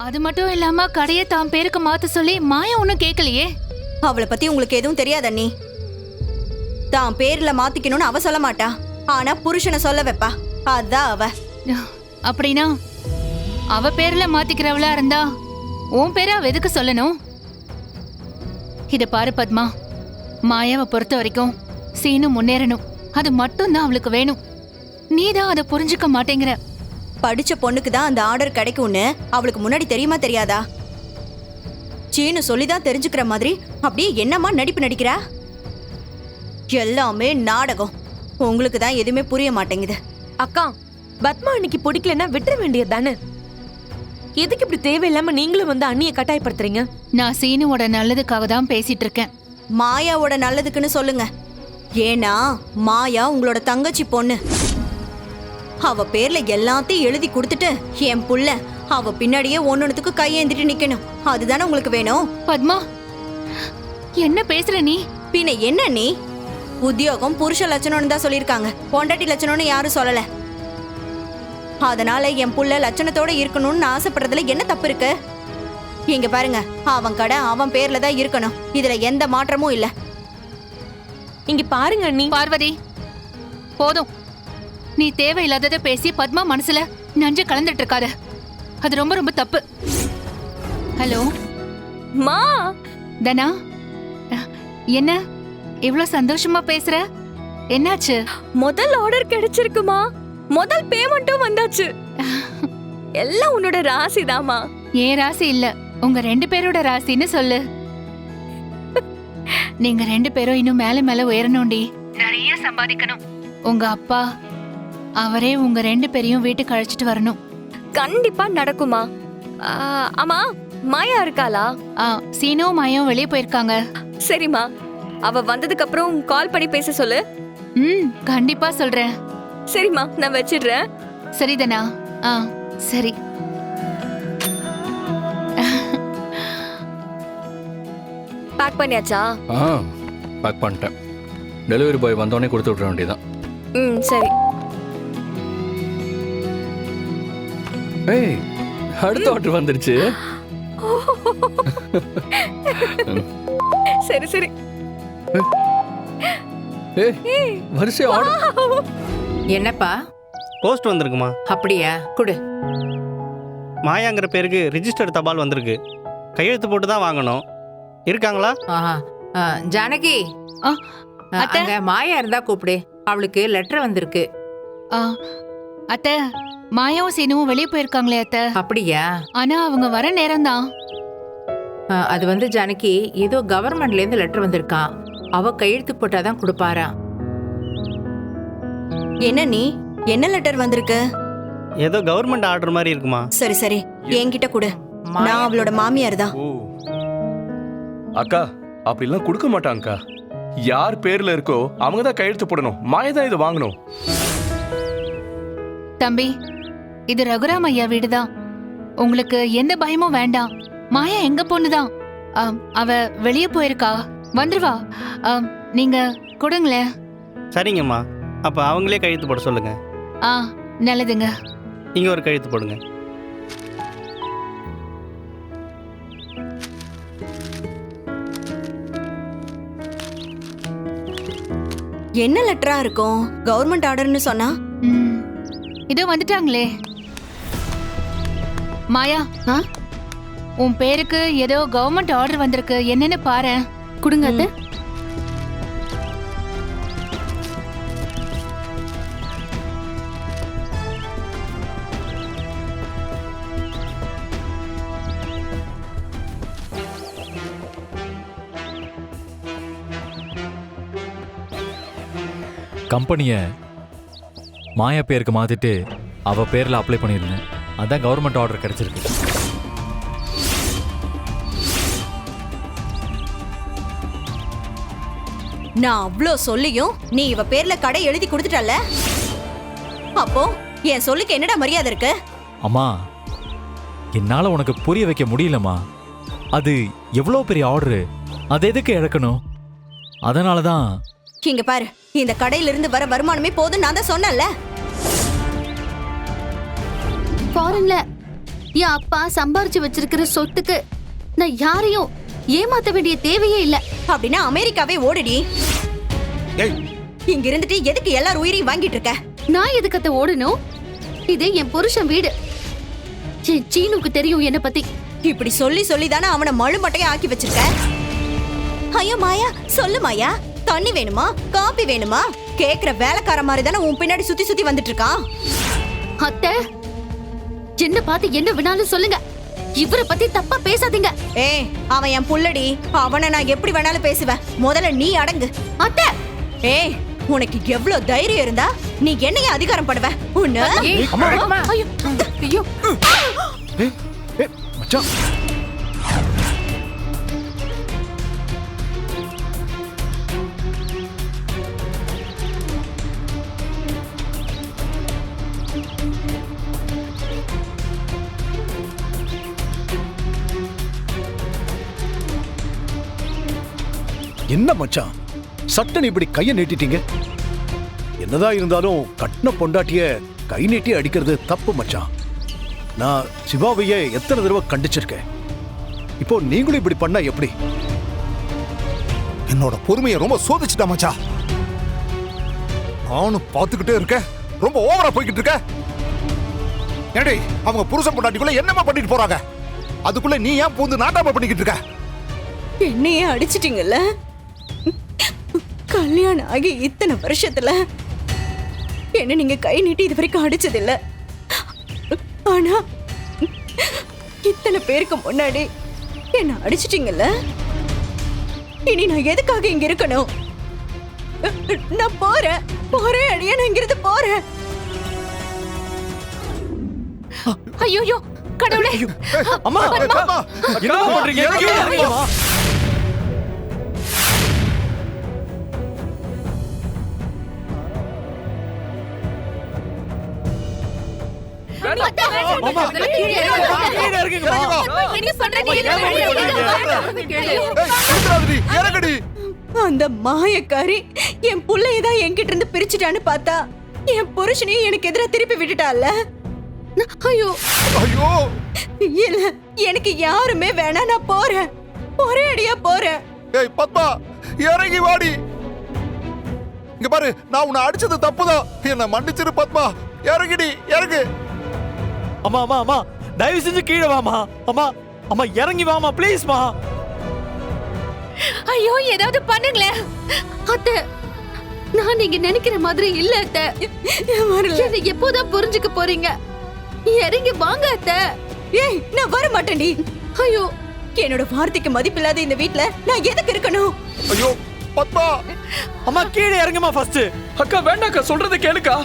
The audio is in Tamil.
அது மட்டும் இல்லாம கடையை தான் பேருக்கு மாத்த சொல்லி மாயா ஒன்னும் கேட்கலையே. அவளை பத்தி உங்களுக்கு எதுவும் தெரியாது அண்ணி. தான் பேர்ல மாத்திக்கணும்னு அவ சொல்ல மாட்டா, ஆனா புருஷனை சொல்ல வைப்பா. அதான் அவ. அப்படின்னா அவ பேர்ல மாத்திக்கிறவளா இருந்தா உன் பேரை அவ எதுக்கு சொல்லணும்? இத பாரு பத்மா, மாயாவை பொறுத்த வரைக்கும் சீனு முன்னேறணும், அது மட்டும்தான் அவளுக்கு வேணும். நீதான் அதை புரிஞ்சுக்க மாட்டேங்கிற. படிச்ச பொண்ணுக்கு தான் அந்த ஆர்டர் கிடைக்கும்னு அவளுக்கு முன்னாடி தெரியுமா தெரியாதா? சீனு சொல்லிதான் தெரிஞ்சுக்கிற மாதிரி அப்படியே என்னமா நடிப்பு நடிக்கிறா? எல்லாமே நாடகம். உங்களுக்கு தான் எதுவுமே புரிய மாட்டேங்குது. அக்கா, பத்மா அன்னைக்கு பிடிக்கலன்னா விட்டுற வேண்டியது தானே. எதுக்கு இப்படி தேவையில்லாம நீங்களும் வந்து அண்ணியை கட்டாயப்படுத்துறீங்க? நான் சீனுவோட நல்லதுக்காக தான் பேசிட்டு இருக்கேன். மாயாவோட நல்லதுக்குன்னு சொல்லுங்க. ஏன்னா மாயா உங்களோட தங்கச்சி பொண்ணு. அவ பேர்ல எல்லாத்தையும் எழுதி கொடுத்துட்டு என் புள்ள அவ பின்னாடியே ஒன்னொன்னுக்கு கையேந்திட்டு நிக்கணும். அதுதானே உங்களுக்கு வேணும்? பத்மா, என்ன பேசுற நீ? பின்ன என்ன நீ? உத்தியோகம் புருஷ லட்சணம்னு தான் சொல்லியிருக்காங்க, பொண்டாட்டி லட்சணம்னு யாரும் சொல்லல. அதனால என் புள்ள லட்சணத்தோட இருக்கணும்னு ஆசைப்படுறதுல என்ன தப்பு இருக்கு? இங்க பாருங்க, அவன் கடை அவன் பேர்ல தான் இருக்கணும். இதுல எந்த மாற்றமும் இல்ல. இங்க பாருங்க அண்ணி. பார்வதி, போதும். நீ தேவையில்லாததை பேசி பத்மா மனசுல நஞ்சு கலந்துட்டு இருக்காத. அது ரொம்ப ரொம்ப தப்பு. ஹலோ மா. தனா, என்ன இவ்ளோ சந்தோஷமா பேசுற? என்னாச்சு? முதல் ஆர்டர் கிடைச்சிருக்குமா, முதல் பேமெண்ட்டும் வந்தாச்சு. எல்லாம் உன்னோட ராசிதாமா. ஏன் ராசி இல்ல, உங்க 2 பேரோட ராசின்னு சொல்லு. நீங்க 2 பேரும் இன்னும் மேல மேல உயரணும்டி, நிறைய சம்பாதிக்கணும். உங்க அப்பா அவரே உங்க 2 பேரையும் வீட்டுக்கு அழைச்சிட்டு வரணும். கண்டிப்பா நடக்குமா. ஆமா, மாயா இருக்காளா? சீனோ மாயாவும் வெளியே போயிருக்காங்க. சரிம்மா, அவ வந்ததுக்கு அப்புறம் கால் பண்ணி பேச சொல்லு. கண்டிப்பா சொல்றேன். சரிம்மா, நான் வச்சிடுறேன். சரிதனா. சரி. பேக் பண்ணியாச்சா? பேக் பண்ணிட்டேன். டெலிவரி பாய் வந்தோடனே கொடுத்து விட்ற வேண்டியதான். சரி. ஏய், அடுத்த ஆர்டர் வந்துருச்சு. சரி சரி. ஏய், வரிசை ஆர்டர். என்னப்பா? போஸ்ட் வந்திருக்குமா? அப்படியா, குடு. மாயாங்கிற பேருக்கு ரிஜிஸ்டர்டு தபால் வந்திருக்கு. கையெழுத்து போட்டு தான் வாங்கணும். இருக்காங்களா? ஜானகி, அங்க மாயா இருந்தா கூப்பிடு, அவளுக்கு லெட்டர் வந்திருக்கு. அத்தை, மாயாவும் சீனுவும் வெளியே போயிருக்காங்களே அத்தை. அப்படியா? ஆனா அவங்க வர நேரம் தான். அது வந்து ஜானகி, ஏதோ கவர்மெண்ட்ல இருந்து லெட்டர் வந்திருக்கான். அவ கையெழுத்து போட்டாதான் கொடுப்பாரா. என்ன நீ, என்ன லெட்டர் வந்திருக்கு? ஏதோ கவர்மெண்ட் ஆர்டர் மாதிரி இருக்குமா? சரி சரி, என்கிட்ட கொடு. நான் அவளோட மாமியார் தான். அக்கா, அப்படிலாம் கொடுக்க மாட்டாங்கக்கா. யார் பேர்ல இருக்கோ அவங்க தான் கையெழுத்து போடணும். மாயா தான் இதை வாங்கணும். தம்பி, இது ரகுராம் ஐயா வீடுதான். உங்களுக்கு எந்த பயமும் வேண்டாம். மாயா எங்க பொண்ணுதான். அவ வெளியே போயிருக்கா, வந்துருவா. நீங்க கொடுங்களேன். சரிங்கம்மா, அப்ப அவங்களே கையெழுத்து போட சொல்லுங்க. நல்லதுங்க. இங்க ஒரு கையெழுத்து போடுங்க. என்ன லெட்டரா இருக்கும்? கவர்மெண்ட் ஆர்டர்னு சொன்னா. இதோ வந்துட்டாங்களே. மாயா, உன் பேருக்கு ஏதோ கவர்மெண்ட் ஆர்டர் வந்திருக்கு. என்னன்னு பாரு. கொடுங்க அத்தை. கம்பெனியை மாயா பேருக்கு மாத்திட்டு அவ பேர்ல அப்ளை பண்ணிருந்தேன். அதான் கவர்மெண்ட் ஆர்டர் கிடைச்சிருக்கு. நான் அவ்ளோ சொல்லியும் நீ இவ பேர்ல கடை எழுதி கொடுத்துட்டல. அப்போ என் சொல்லுக்கு என்னடா மரியாதை இருக்கு? அம்மா, என்னால உனக்கு புரிய வைக்க முடியலம்மா. அது எவ்வளவு பெரிய ஆர்டர், அது எதுக்கு இழக்கணும்? அதனாலதான். இங்க பாரு, இந்த கடையில இருந்து வர வருமானமே போதும் நான் தான் சொன்னேன்ல. ஃபாரின்ல என் அப்பா சம்பாரிச்சு வச்சிருக்கிற சொத்துக்கு நான் யாரையும் ஏமாத்த வேண்டிய தேவையே இல்ல. அப்படின்னா அமெரிக்காவே ஓடுடி. இங்க இருந்துட்டு எதுக்கு எல்லார் உயிரையும் வாங்கிட்டு இருக்க? நான் எதுக்கத்த ஓடணும்? இது என் புருஷன் வீடு. என் சீனுக்கு தெரியும் என்ன பத்தி. இப்படி சொல்லி சொல்லி தானே அவனை மழுமட்டையா ஆக்கி வச்சிருக்க. ஐயோ மாயா, சொல்லு மாயா, தண்ணி வேணுமா, காபி வேணுமா? கேக்குற வேலைக்கார மாதிரி தானே உன் பின்னாடி சுத்தி சுத்தி வந்துட்டு இருக்கான். அத்தை, என்ன பார்த்து என்ன வேணாலும் சொல்லுங்க, இவரை பத்தி தப்பா பேசாதீங்க. ஏய், அவன் என் புள்ளடி, அவனை நான் எப்படி வேணாலும் பேசுவேன். முதல்ல நீ அடங்கு. அத்தை, ஏய், உனக்கு எவ்வளவு தைரியம் இருந்தா நீ என்னைய அதிகாரம் படுவ? உன்ன ஐயோ, மச்சான், என்ன மச்சான் சட்டன் இப்படி கைய நீட்டிட்டீங்க? என்னதான் இருந்தாலும் கட்டின பொண்டாட்டிய கை நீட்டி அடிக்கிறது தப்பு மச்சான். நான் சிவாவையே எத்தனை தடவை கண்டிச்சிருக்கேன். இப்போ நீங்களும் இப்படி பண்ணா எப்படி? என்னோட பொறுமையை ரொம்ப சோதிச்சுட்டா மச்சா. நானும் பார்த்துக்கிட்டே இருக்கேன், ரொம்ப ஓவரா போய்கிட்டு இருக்க. ஏடி, அவங்க புருஷன் பொண்டாட்டிக்குள்ள என்னமா பண்ணிட்டு போறாங்க? அதுக்குள்ள நீ ஏன் பூந்து நாட்டாம பண்ணிக்கிட்டு இருக்க? என்னையே அடிச்சிட்டீங்கல்ல. கல்யாணம் ஆகி இத்தனை வருஷத்துல என்ன நீங்க கை நீட்டி இது வரைக்கும் அடிச்சது இல்ல. ஆனா இத்தனை பேருக்கு முன்னாடி என்ன அடிச்சிட்டீங்கல்ல. இனி நான் எதுக்காக இங்க இருக்கணும்? நான் போறேன் அடியா, நான் இங்கிருந்து போறேன். ஐயோ கடவுளே! அம்மா, என்ன பண்றீங்க? கீழே இறங்குமா? அந்த மாயக்காரி என் புள்ளையதான் என்கிட்ட இருந்து பிரிச்சுட்டான்னு பார்த்தா என் புருஷனையும் எனக்கு எதிராக திருப்பி விட்டுட்டால. ஐயோ ஐயோ, இல்ல, எனக்கு யாருமே வேணாம். நான் போறேன், ஒரே அடியா போறேன். ஏய் பத்மா, இறங்கி வாடி. இங்க பாரு, நான் உன்னை அடிச்சது தப்புதான், என்ன மன்னிச்சிரு பத்மா. இறங்கிடி, இறங்கு. அம்மா அம்மா அம்மா, தயவு செஞ்சு கீழே வாமா. அம்மா அம்மா, இறங்கி வாமா ப்ளீஸ்மா. ஐயோ, ஏதாவது பண்ணுங்களேன். அத்தை, நான் நீங்க நினைக்கிற மாதிரி இல்ல அத்தை. என்னை எப்போதான் புரிஞ்சுக்க போறீங்க? இறங்கி வாங்க அத்தை. ஏய், நான் வர மாட்டேன்டி. ஐயோ, என்னோட வார்த்தைக்கு மதிப்பில்லாத இந்த வீட்ல நான் எதுக்கு இருக்கணும்? ஐயோ பத்மா. அம்மா கீழே இறங்குமா ஃபர்ஸ்ட். அக்கா வேண்டாக்கா, சொல்றதை கேளுக்கா.